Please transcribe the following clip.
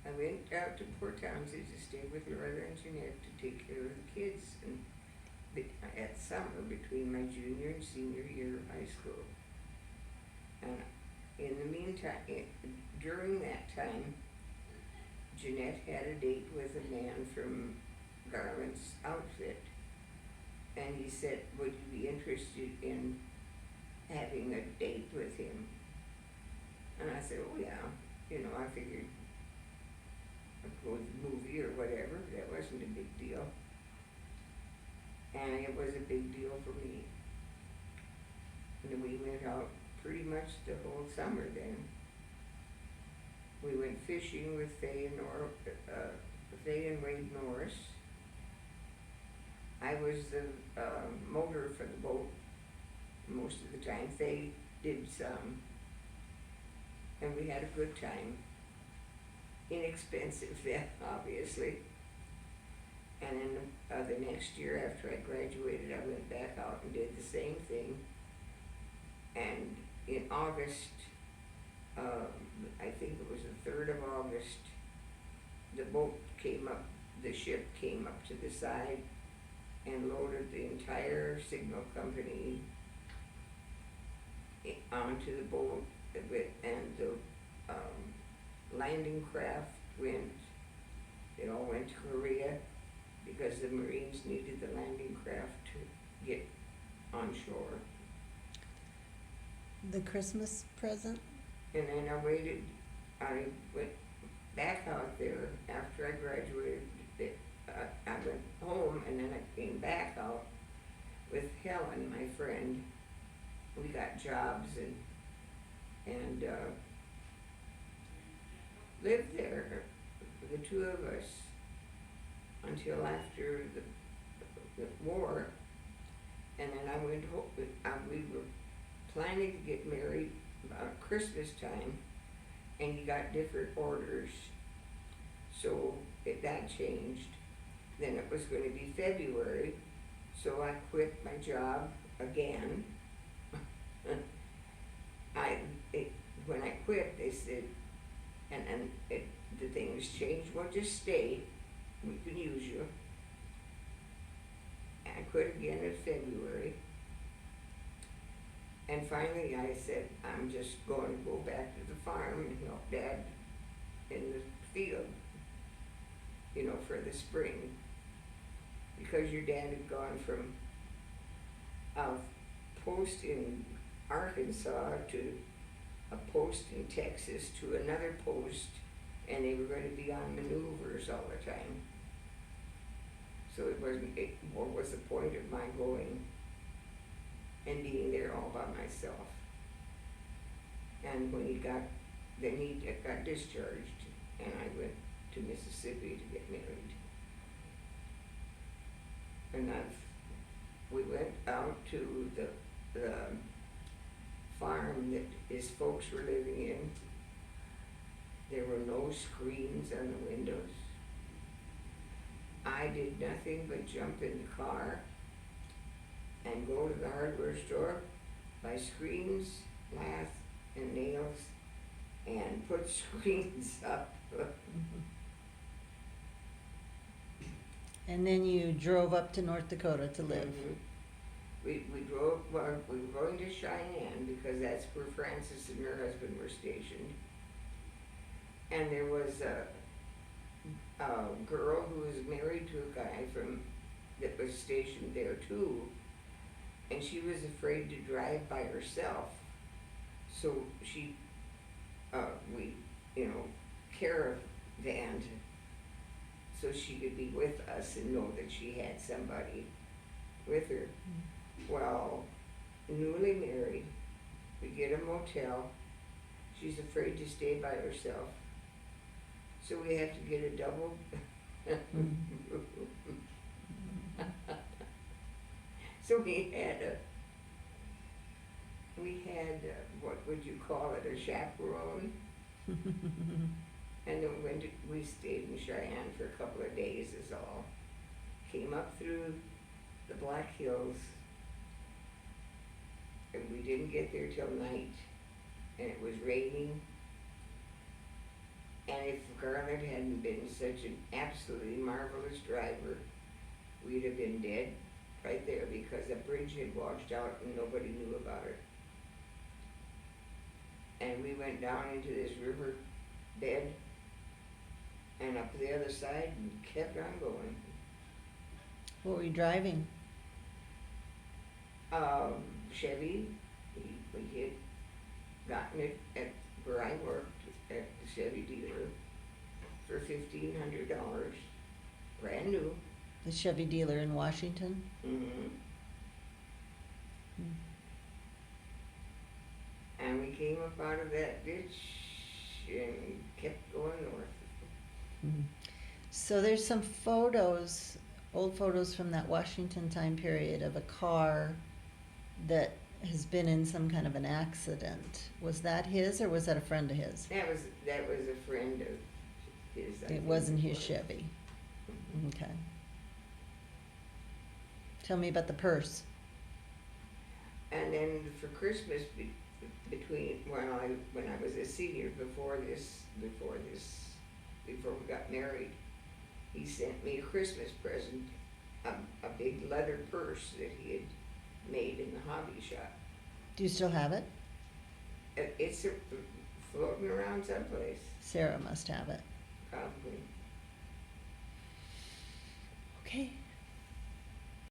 I went out to Port Townsend to stay with Loretta and Jeanette to take care of the kids and at summer between my junior and senior year of high school. And in the meantime, during that time, Jeanette had a date with a man from Garland's outfit, and he said, would you be interested in having a date with him? And I said, oh yeah, I figured I'd go to the movie or whatever, that wasn't a big deal. And it was a big deal for me. And we went out pretty much the whole summer then. We went fishing with Faye and Wade Norris. I was the motor for the boat most of the time. Faye did some. And we had a good time. Inexpensive then, obviously. And then the next year after I graduated, I went back out and did the same thing. And in August, I think it was the 3rd of August, the ship came up to the side and loaded the entire signal company onto the boat, and the landing craft they all went to Korea because the Marines needed the landing craft to get on shore. The Christmas present? And then I went back out there after I graduated. I went home and then I came back out with Helen, my friend. We got jobs and lived there, the two of us, until after the war. And then I went home. We were planning to get married about Christmas time, and you got different orders, so that changed. Then it was going to be February, so I quit my job again. When I quit, they said, the things changed. Well, just stay. We can use you. I quit again in February. And finally I said, I'm just going to go back to the farm and help Dad in the field, for the spring. Because your dad had gone from a post in Arkansas to a post in Texas to another post, and they were going to be on maneuvers all the time. So what was the point of my going and being there all by myself? And when he got discharged, and I went to Mississippi to get married. And we went out to the farm that his folks were living in. There were no screens on the windows. I did nothing but jump in the car and go to the hardware store, buy screens, lath, and nails, and put screens up. And then you drove up to North Dakota to live. Mhm. We drove, well, we were going to Cheyenne because that's where Frances and her husband were stationed. And there was a girl who was married to a guy that was stationed there too, and she was afraid to drive by herself. So we caravanned so she could be with us and know that she had somebody with her. Well, newly married, we get a motel. She's afraid to stay by herself, so we have to get a double So we had what would you call it, a chaperone? And then we stayed in Cheyenne for a couple of days is all. Came up through the Black Hills, and we didn't get there till night, and it was raining. And if Garland hadn't been such an absolutely marvelous driver, we'd have been dead right there because the bridge had washed out and nobody knew about it. And we went down into this river bed and up the other side and kept on going. What were you driving? Chevy, we had gotten it at where I worked at the Chevy dealer for $1,500, brand new. The Chevy dealer in Washington? Mm-hmm. Mm. And we came up out of that ditch and kept going north. Mhm. So there's some photos, old photos from that Washington time period of a car that has been in some kind of an accident. Was that his or was that a friend of his? That was a friend of his. I It think wasn't his was. Chevy. Mhm. Okay. Tell me about the purse. And then for Christmas, between when I was a senior before we got married, he sent me a Christmas present, a big leather purse that he had made in the hobby shop. Do you still have it? It's floating around someplace, Sarah must have it. probably. Okay.